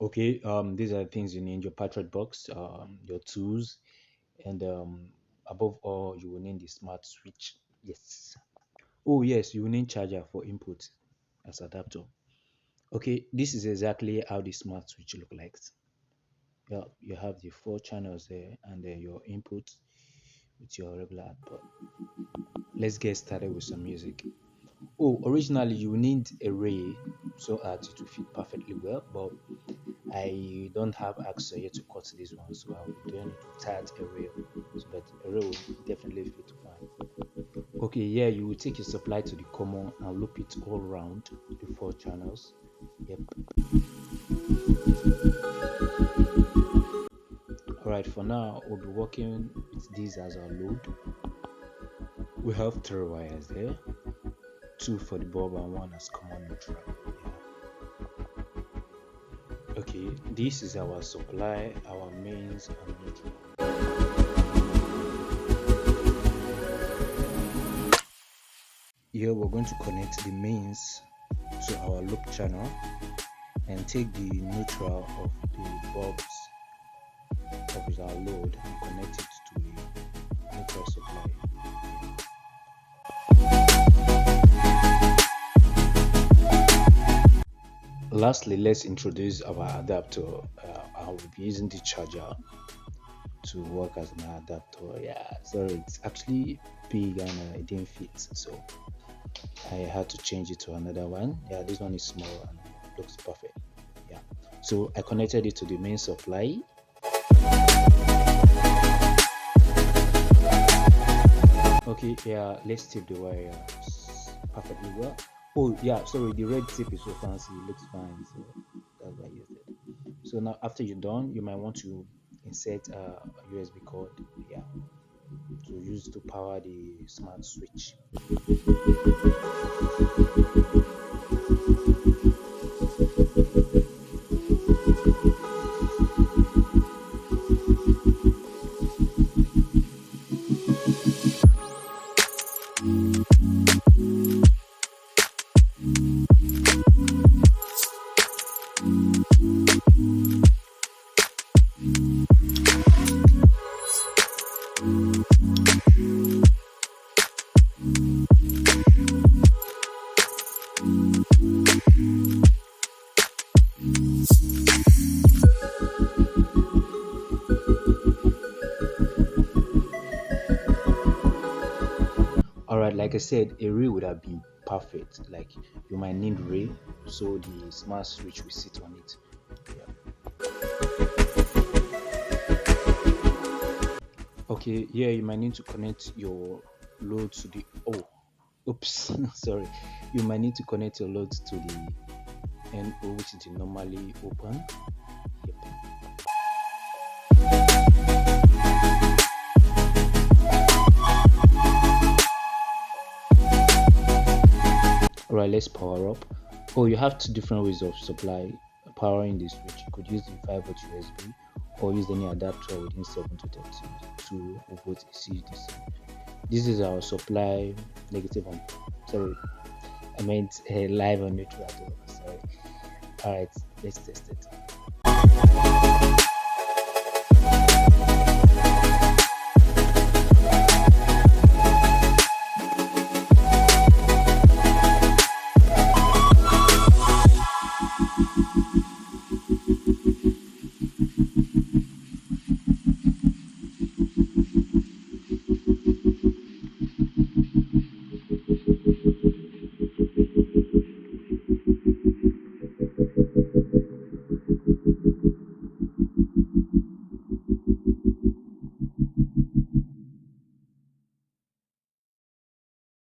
Okay, these are the things you need: your patriot box, your tools, and above all, you will need the smart switch. Yes. Oh, yes, you will need charger for input as adapter. Okay, this is exactly how the smart switch look like. Yeah, you have the four channels there, and then your input with your regular output. Let's get started with some music. Oh, originally you need a ray so that it will fit perfectly well, but I don't have access yet to cut this one, so I'll be doing it without a rail. So, but a rail will definitely fit fine. Okay, yeah, you will take your supply to the common and loop it all around the four channels. Yep. All right, for now, we'll be working with these as our load. We have three wires there, two for the bulb and one as common neutral. Yeah. Okay, this is our supply, our mains and neutral. Here we're going to connect the mains to our loop channel and take the neutral of the bulbs of our load and connect it to the neutral supply. Lastly, let's introduce our adapter. I will be using the charger to work as an adapter. Yeah, sorry, it's actually big and it didn't fit, so I had to change it to another one. Yeah, this one is small and looks perfect. Yeah, so I connected it to the main supply. Okay, yeah, let's tip the wire perfectly well. Oh yeah, sorry, the red tip is so fancy, it looks fine, so that's why I used it. So now after you're done, you might want to insert a USB cord, yeah, to use to power the smart switch. All right, like I said, a ray would have been perfect. Like you might need ray, so the smart switch will sit on it. Okay, yeah, you might need to connect your load to the oops, sorry. You might need to connect your load to the NO, which is the normally open. Yep. All right, let's power up. Oh, you have two different ways of supply powering the switch. You could use the 5-volt USB or use any adapter within 7 to 32 volts AC DC. This is our supply negative on. Sorry, I meant live on neutral. Sorry. All right, let's test it.